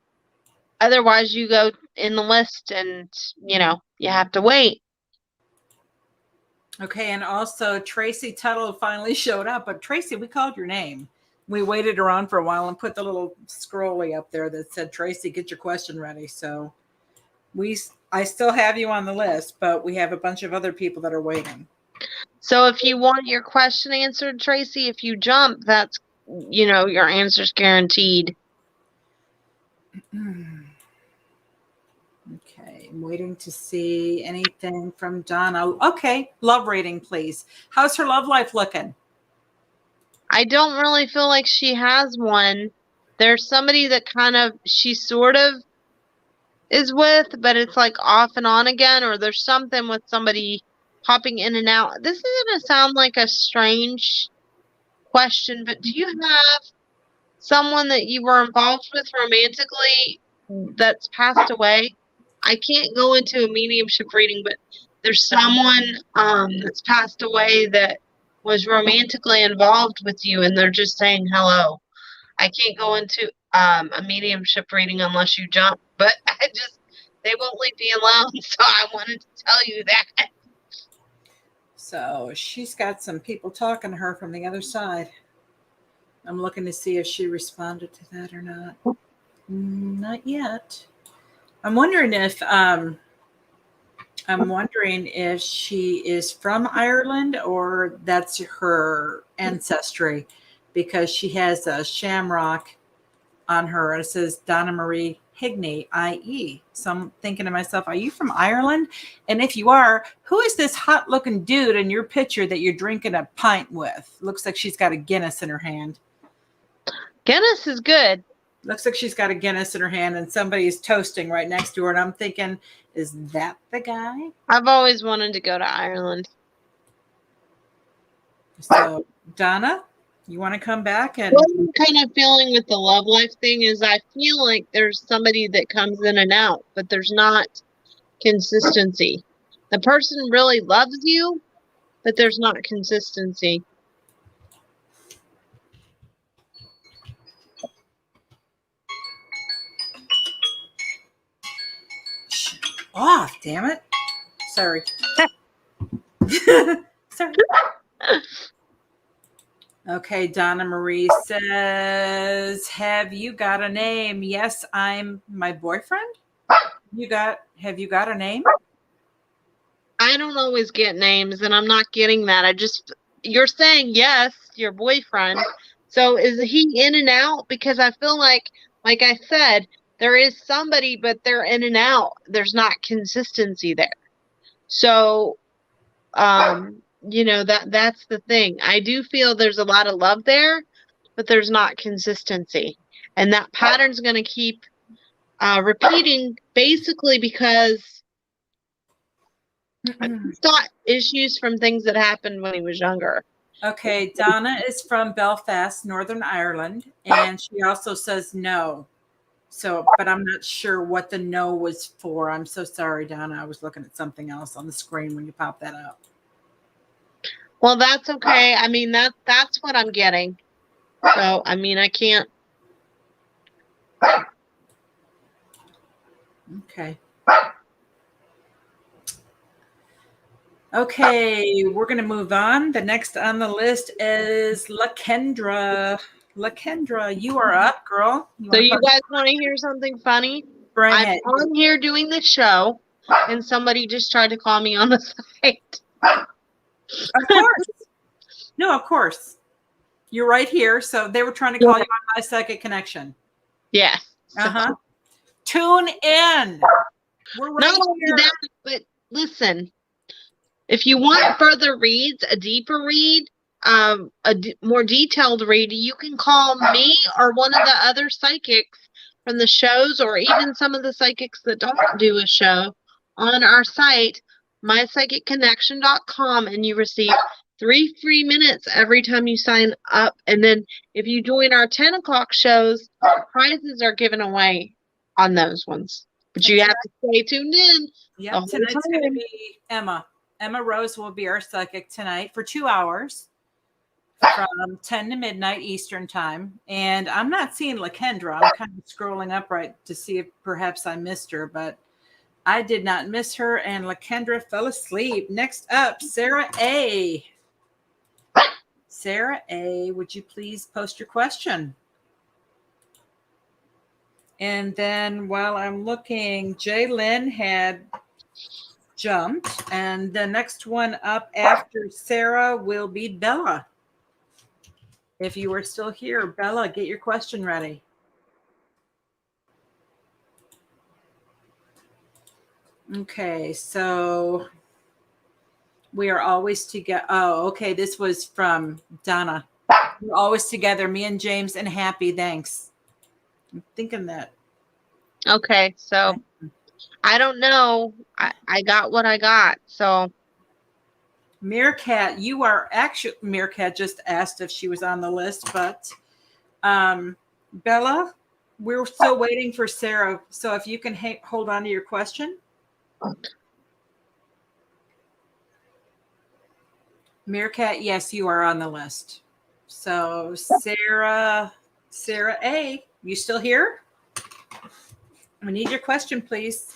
A: otherwise, you go in the list and, you know, you have to wait.
B: Okay, and also Tracy Tuttle finally showed up. But Tracy, we called your name. We waited around for a while and put the little scrolly up there that said, Tracy, get your question ready. So I still have you on the list, but we have a bunch of other people that are waiting.
A: So if you want your question answered, Tracy, if you jump, that's, you know, your answer's guaranteed.
B: Okay, I'm waiting to see anything from Donna. Okay, love rating, please. How's her love life looking?
A: I don't really feel like she has one. There's somebody that she sort of is with, but it's like off and on again, or there's something with somebody popping in and out. This is going to sound like a strange question, but do you have someone that you were involved with romantically that's passed away? I can't go into a mediumship reading, but there's someone that's passed away that was romantically involved with you, and they're just saying hello. I can't go into a mediumship reading unless you jump, but they won't leave me alone, so I wanted to tell you that.
B: So she's got some people talking to her from the other side. I'm looking to see if she responded to that or not. Not yet. I'm wondering if she is from Ireland or that's her ancestry, because she has a shamrock on her and it says Donna Marie Higney, IE. So I'm thinking to myself, are you from Ireland? And if you are, who is this hot looking dude in your picture that you're drinking a pint with? Looks like she's got a Guinness in her hand.
A: Guinness is good.
B: Looks like she's got a Guinness in her hand and somebody's toasting right next to her. And I'm thinking, is that the guy?
A: I've always wanted to go to Ireland.
B: So, Donna, you want to come back? And
A: what I'm kind of feeling with the love life thing is I feel like there's somebody that comes in and out, but there's not consistency. The person really loves you, but there's not consistency.
B: off, damn it. Sorry. Sorry. Okay, Donna Marie says, have you got a name? Yes, I'm my boyfriend. Have you got a name?
A: I don't always get names, and I'm not getting that. You're saying yes, your boyfriend. So is he in and out? Because I feel like I said, there is somebody, but they're in and out. There's not consistency there. So, that's the thing. I do feel there's a lot of love there, but there's not consistency. And that pattern's going to keep repeating basically because he's got issues from things that happened when he was younger.
B: Okay, Donna is from Belfast, Northern Ireland, and she also says no. So, but I'm not sure what the no was for. I'm so sorry, Donna. I was looking at something else on the screen when you popped that up.
A: Well, that's okay. I mean, that's what I'm getting. So, I mean, I can't.
B: Okay. Okay, we're going to move on. The next on the list is LaKendra. LaKendra, you are up, girl.
A: So you guys want to hear something funny?
B: Bring
A: I'm
B: it.
A: on here doing the show, and somebody just tried to call me on the site.
B: Of course. No, of course. You're right here. So they were trying to call you on My Psychic Connection.
A: Yes.
B: Uh-huh. Tune in. We're right
A: Not only
B: here.
A: that, but listen, if you want further reads, a deeper read, more detailed read, you can call me or one of the other psychics from the shows, or even some of the psychics that don't do a show on our site, mypsychicconnection.com, and you receive 3 free minutes every time you sign up. And then if you join our 10 o'clock shows, prizes are given away on those ones. But you have to stay tuned in.
B: Yep, tonight's going to be Emma. Emma Rose will be our psychic tonight for 2 hours from 10 to midnight Eastern time. And I'm not seeing LaKendra. I'm kind of scrolling up right to see if perhaps I missed her, but I did not miss her. And LaKendra fell asleep. Next up, Sarah A. Sarah A., would you please post your question? And then while I'm looking, Jaylyn had jumped, and the next one up after Sarah will be Bella. If you are still here, Bella, get your question ready. Okay, so we are always together. Oh, okay, this was from Donna. We're always together, me and James and Happy. Thanks. I'm thinking that.
A: Okay, so I don't know. I got what I got. So
B: Meerkat, you are actually, Meerkat just asked if she was on the list, but Bella, we're still waiting for Sarah. So if you can hold on to your question. Meerkat, yes, you are on the list. So Sarah A., you still here? We need your question, please.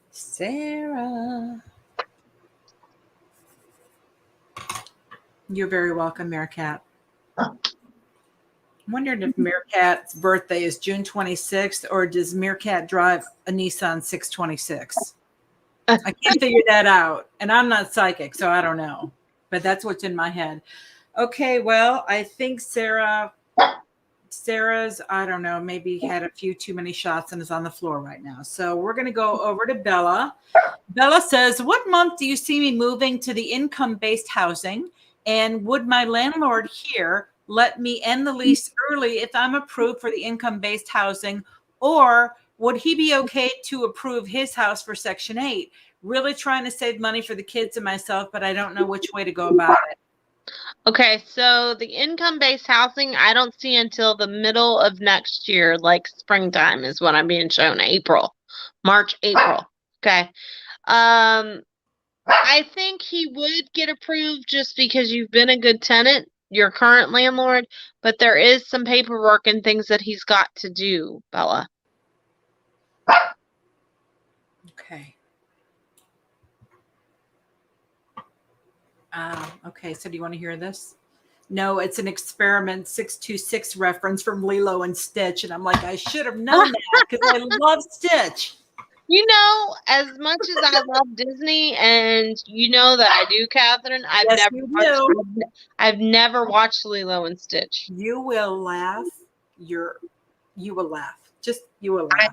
B: Sarah. You're very welcome, Meerkat. I'm wondering if Meerkat's birthday is June 26th, or does Meerkat drive a Nissan 626? I can't figure that out. And I'm not psychic, so I don't know. But that's what's in my head. Okay, well, I think Sarah's, I don't know, maybe had a few too many shots and is on the floor right now. So we're going to go over to Bella. Bella says, what month do you see me moving to the income-based housing? And would my landlord here let me end the lease early if I'm approved for the income-based housing? Or would he be okay to approve his house for Section 8? Really trying to save money for the kids and myself, but I don't know which way to go about it.
A: okay, so the income-based housing I don't see until the middle of next year, like springtime is what I'm being shown. March, April. Okay. I think he would get approved just because you've been a good tenant, your current landlord, but there is some paperwork and things that he's got to do, Bella.
B: Okay. Okay, so do you want to hear this? No, it's an Experiment 626 reference from Lilo and Stitch. And I'm like, I should have known that because I love Stitch.
A: You know, as much as I love Disney, and you know that I do, Catherine, I've never watched Lilo and Stitch.
B: You will laugh. You will laugh. Just you will laugh.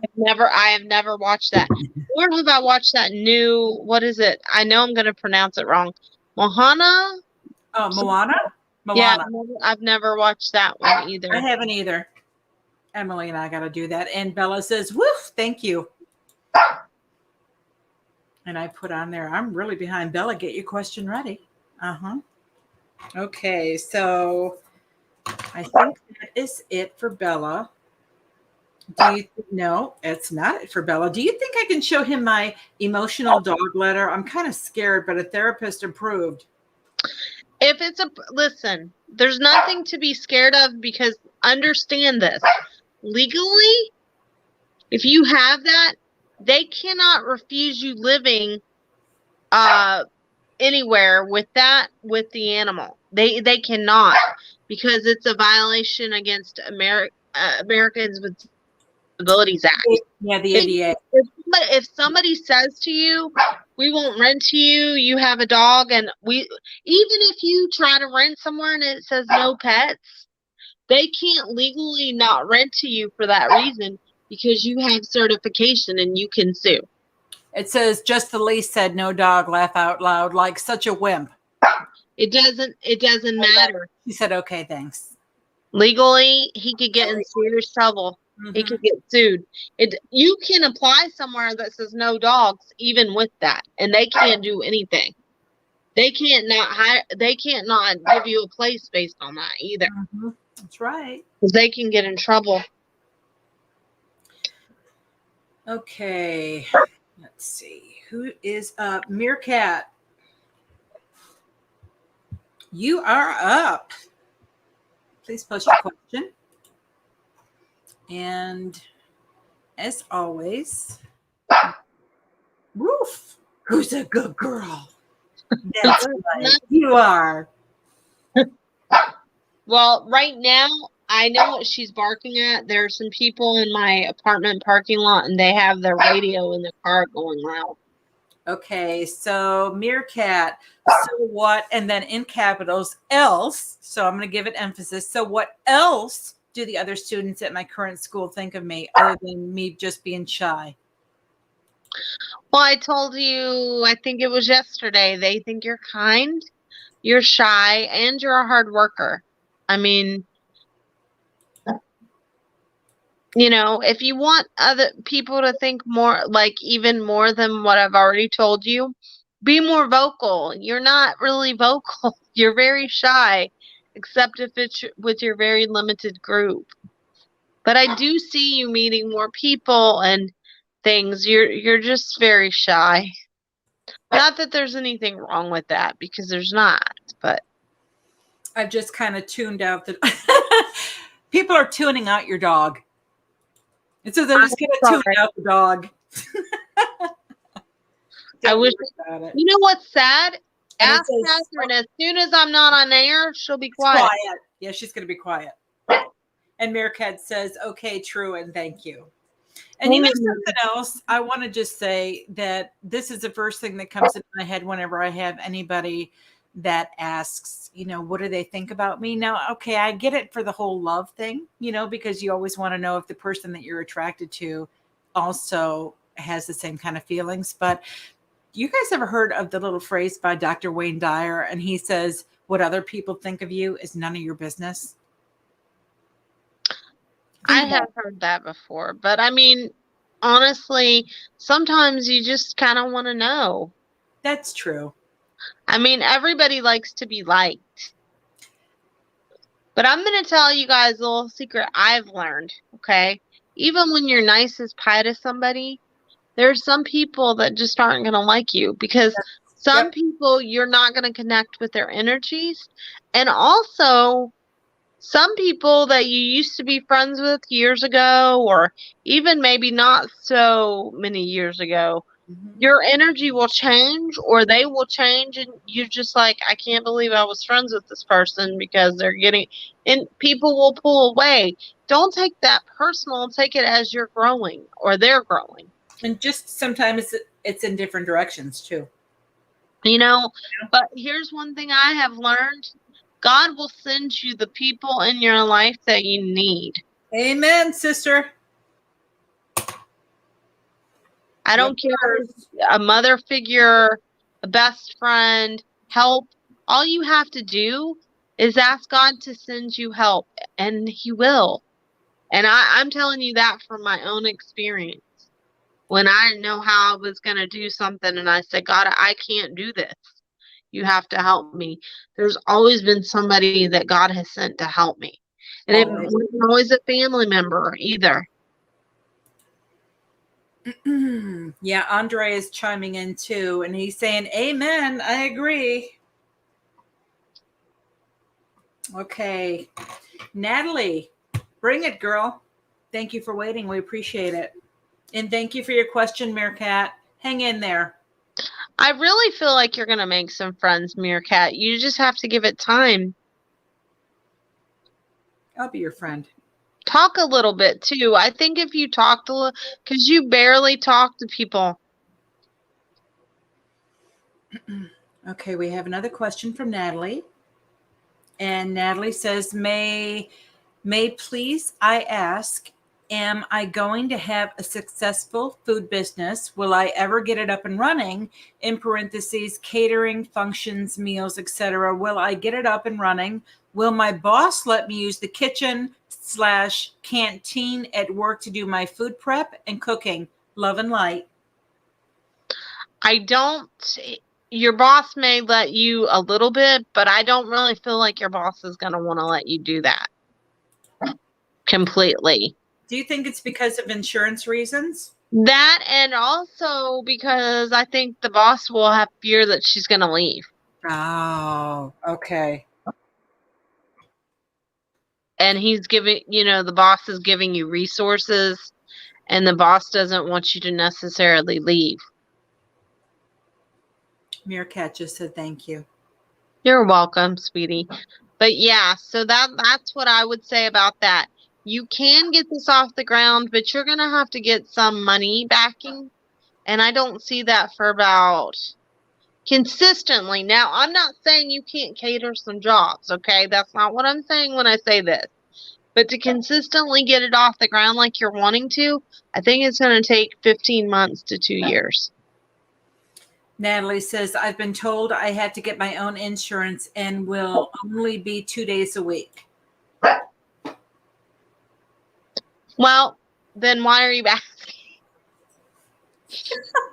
A: I have never watched that. Or have I watched that new, what is it? I know I'm going to pronounce it wrong. Moana?
B: Oh, Moana?
A: Yeah, I've never watched that one either.
B: I haven't either. Emily and I got to do that. And Bella says, woof, thank you. And I put on there, I'm really behind Bella. Get your question ready. Okay, so I think that is it for Bella. No, it's not for Bella. Do you think I can show him my emotional dog letter? I'm kind of scared, but a therapist approved.
A: If it's listen, there's nothing to be scared of, because understand this. Legally, if you have that, they cannot refuse you living anywhere with the animal. They cannot, because it's a violation against Americans with Disabilities Act.
B: Yeah, the ADA.
A: If somebody says to you, we won't rent to you, you have a dog, and even if you try to rent somewhere and it says no pets, they can't legally not rent to you for that reason, because you have certification and you can sue.
B: It says, just the least said no dog, laugh out loud like such a wimp.
A: It doesn't matter.
B: He said, okay, thanks.
A: Legally, he could get in serious trouble.
B: Mm-hmm.
A: He could get sued. You can apply somewhere that says no dogs, even with that, and they can't do anything. They can't not give you a place based on that either.
B: Mm-hmm. That's right.
A: Because they can get in trouble.
B: Okay. Let's see. Who is up? Meerkat. You are up. Please post your question. And as always, Roof, who's a good girl? That's right. You are.
A: Well, right now, I know what she's barking at. There are some people in my apartment parking lot, and they have their radio in the car going loud.
B: Okay, so Meerkat, so what? And then in capitals, else. So I'm going to give it emphasis. So what else do the other students at my current school think of me other than me just being shy?
A: Well, I told you, I think it was yesterday, they think you're kind, you're shy, and you're a hard worker. I mean, you know, if you want other people to think more, like even more than what I've already told you, be more vocal. You're not really vocal. You're very shy, except if it's with your very limited group. But I do see you meeting more people and things. You're just very shy. Not that there's anything wrong with that, because there's not, but
B: I've just kind of tuned out the people are tuning out your dog. And so they're just going to tune out the dog.
A: I wish. You know what's sad? Ask Catherine, as soon as I'm not on air, she'll be quiet.
B: Yeah, she's going to be quiet. And Meerkat says, okay, true, and thank you. And you know something else? I want to just say that this is the first thing that comes into my head whenever I have anybody that asks, you know, what do they think about me? Now, okay, I get it for the whole love thing, you know, because you always want to know if the person that you're attracted to also has the same kind of feelings. But you guys ever heard of the little phrase by Dr. Wayne Dyer? And he says, what other people think of you is none of your business.
A: I have heard that before, but I mean, honestly, sometimes you just kind of want to know.
B: That's true.
A: I mean, everybody likes to be liked. But I'm going to tell you guys a little secret I've learned, okay? Even when you're nice as pie to somebody, there's some people that just aren't going to like you, because some people you're not going to connect with their energies. And also, some people that you used to be friends with years ago, or even maybe not so many years ago, your energy will change, or they will change, and you're just like, I can't believe I was friends with this person, because they're getting, and people will pull away. Don't take that personal. Take it as you're growing, or they're growing.
B: And just sometimes it's in different directions too.
A: You know, but here's one thing I have learned. God will send you the people in your life that you need.
B: Amen, sister.
A: I don't care if it's a mother figure, a best friend, help. All you have to do is ask God to send you help, and He will. And I'm telling you that from my own experience. When I didn't know how I was going to do something, and I said, God, I can't do this. You have to help me. There's always been somebody that God has sent to help me. And it wasn't always a family member either.
B: Yeah, Andre is chiming in too, and he's saying, amen, I agree. Okay. Natalie, bring it, girl. Thank you for waiting. We appreciate it. And thank you for your question, Meerkat. Hang in there.
A: I really feel like you're going to make some friends, Meerkat. You just have to give it time.
B: I'll be your friend.
A: Talk a little bit, too. I think if you talked a little, because you barely talk to people.
B: Okay, we have another question from Natalie. And Natalie says, may please I ask, am I going to have a successful food business? Will I ever get it up and running? In parentheses, catering, functions, meals, etc. Will I get it up and running? Will my boss let me use the kitchen/canteen at work to do my food prep and cooking? Love and light.
A: Your boss may let you a little bit, but I don't really feel like your boss is going to want to let you do that completely.
B: Do you think it's because of insurance reasons?
A: That, and also because I think the boss will have fear that she's going to leave.
B: Oh, okay.
A: And he's giving, the boss is giving you resources, and the boss doesn't want you to necessarily leave.
B: Meerkat just said thank you.
A: You're welcome, sweetie. But yeah, so that's what I would say about that. You can get this off the ground, but you're going to have to get some money backing. And I don't see that for about consistently. Now, I'm not saying you can't cater some jobs, okay? That's not what I'm saying when I say this. But to consistently get it off the ground like you're wanting to, I think it's going to take 15 months to 2 years.
B: Natalie says, I've been told I had to get my own insurance and will only be 2 days a week.
A: Well, then why are you asking?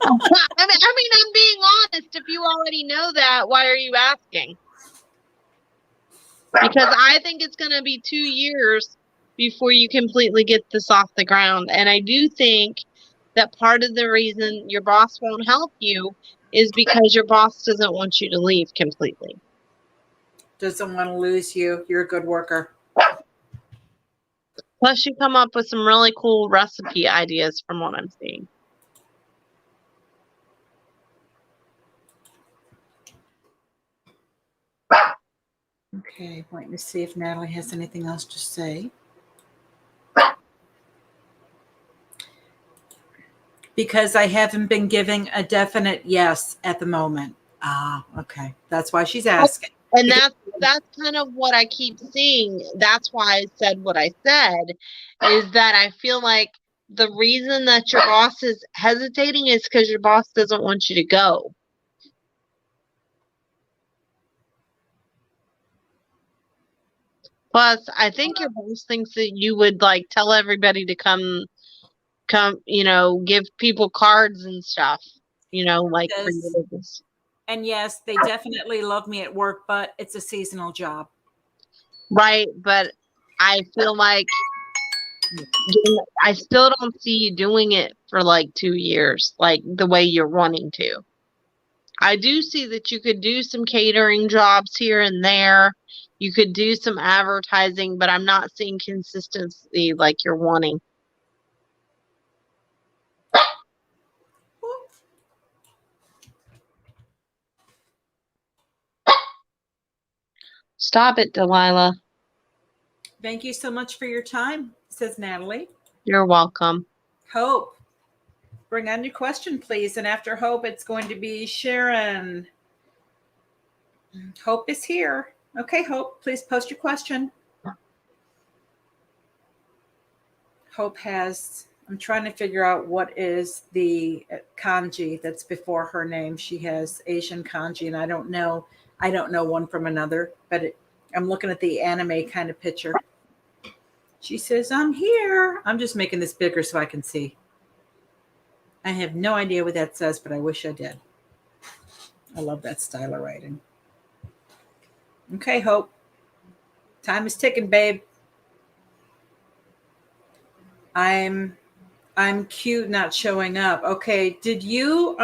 A: I'm being honest. If you already know that, why are you asking? Because I think it's going to be 2 years before you completely get this off the ground. And I do think that part of the reason your boss won't help you is because your boss doesn't want you to leave completely.
B: Doesn't want to lose you. You're a good worker.
A: Plus, you come up with some really cool recipe ideas from what I'm seeing.
B: Okay, waiting to see if Natalie has anything else to say. Because I haven't been giving a definite yes at the moment. Ah, okay. That's why she's asking.
A: And that's kind of what I keep seeing. That's why I said what I said, is that I feel like the reason that your boss is hesitating is because your boss doesn't want you to go. Plus, I think your boss thinks that you would like tell everybody to come, give people cards and stuff, like for your business.
B: And yes, they definitely love me at work, but it's a seasonal job.
A: Right, but I feel like I still don't see you doing it for like 2 years, like the way you're wanting to. I do see that you could do some catering jobs here and there. You could do some advertising, but I'm not seeing consistency like you're wanting. Stop it, Delilah.
B: Thank you so much for your time, says Natalie.
A: You're welcome.
B: Hope, bring on your question, please. And after Hope, it's going to be Sharon. Hope is here. Okay, Hope, please post your question. Hope has, I'm trying to figure out what is the kanji that's before her name. She has Asian kanji, and I don't know one from another, but I'm looking at the anime kind of picture. She says, I'm here. I'm just making this bigger so I can see. I have no idea what that says, but I wish I did. I love that style of writing. Okay, Hope. Time is ticking, babe. I'm I'm cute, not showing up. Okay. Did you,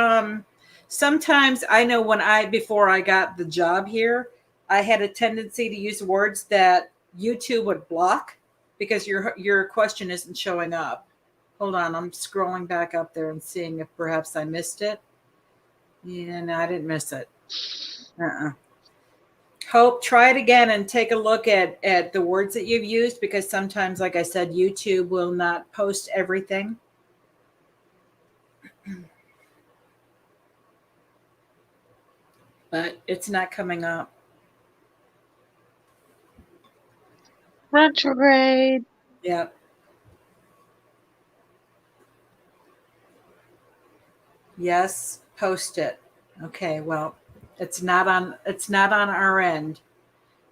B: sometimes I know before I got the job here, I had a tendency to use words that YouTube would block because your question isn't showing up. Hold on. I'm scrolling back up there and seeing if perhaps I missed it. Yeah, no, I didn't miss it. Hope, try it again and take a look at the words that you've used, because sometimes, like I said, YouTube will not post everything. But it's not coming up.
A: Retrograde.
B: Yep. Yes, post it. Okay, well, it's not on our end.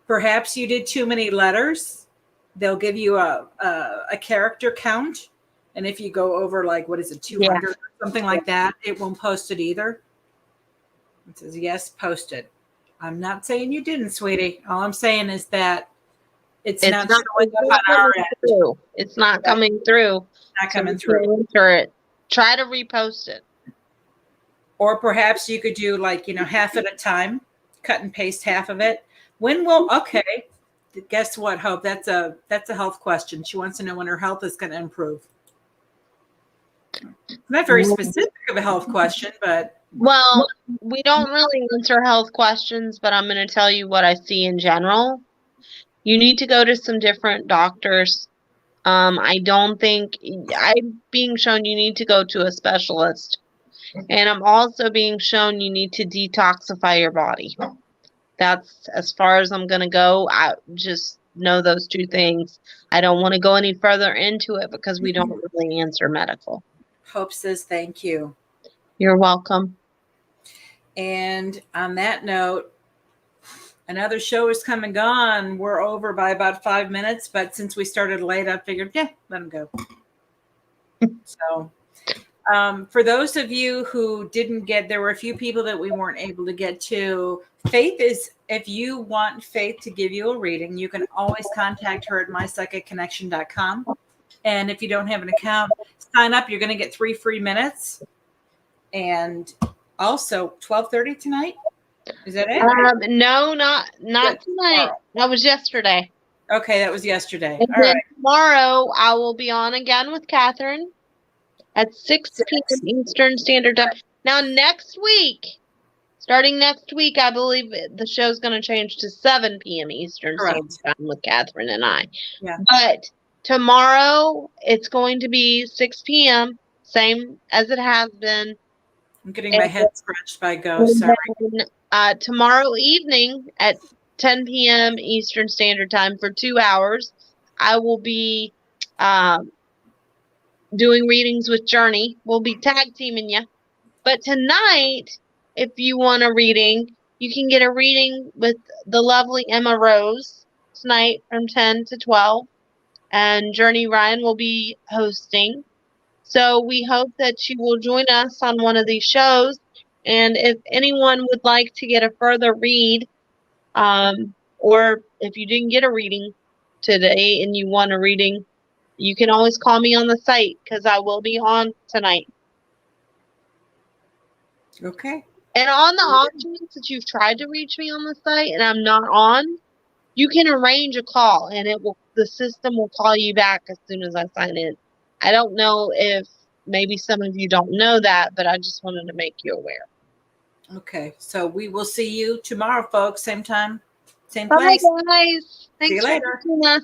B: Perhaps you did too many letters. They'll give you a character count, and if you go over, like, what is it, 200 or something like that, it won't post it either. It says yes, posted. I'm not saying you didn't, sweetie. All I'm saying is that it's not showing up on our end.
A: It's not coming through.
B: Not coming through.
A: Enter it. Try to repost it.
B: Or perhaps you could do, like, half at a time, cut and paste half of it. Okay. Guess what, Hope? That's a health question. She wants to know when her health is going to improve. Not very specific of a health question, but.
A: Well, we don't really answer health questions, but I'm going to tell you what I see in general. You need to go to some different doctors. I don't think I'm being shown you need to go to a specialist. And I'm also being shown you need to detoxify your body. That's as far as I'm going to go. I just know those two things. I don't want to go any further into it because we don't really answer medical.
B: Hope says thank you.
A: You're welcome.
B: And on that note, another show is come and gone. We're over by about 5 minutes, but since we started late, I figured, let them go. So for those of you who didn't there were a few people that we weren't able to get to. Faith is, if you want Faith to give you a reading, you can always contact her at mypsychicconnection.com. And if you don't have an account, sign up. You're going to get 3 free minutes. And also 12:30 tonight. Is that it?
A: No, not tonight. That was yesterday.
B: Okay, that was yesterday.
A: And
B: All
A: then
B: right.
A: Tomorrow I will be on again with Catherine at 6 p.m. Eastern Standard Time. Now starting next week, I believe the show's going to change to 7 p.m. Eastern Standard Time with Catherine and I.
B: Yeah.
A: But tomorrow it's going to be 6 p.m., same as it has been.
B: I'm getting my head scratched by ghosts. Sorry.
A: Tomorrow evening at 10 p.m. Eastern Standard Time for 2 hours, I will be doing readings with Journey. We'll be tag teaming you. But tonight, if you want a reading, you can get a reading with the lovely Emma Rose tonight from 10 to 12. And Journey Ryan will be hosting. So we hope that you will join us on one of these shows. And if anyone would like to get a further read, or if you didn't get a reading today and you want a reading, you can always call me on the site because I will be on tonight.
B: Okay.
A: And on the off chance that you've tried to reach me on the site and I'm not on, you can arrange a call and the system will call you back as soon as I sign in. I don't know if maybe some of you don't know that, but I just wanted to make you aware.
B: Okay. So we will see you tomorrow, folks. Same time, same place.
A: Bye, guys. Thanks
B: See you later.
A: for watching us.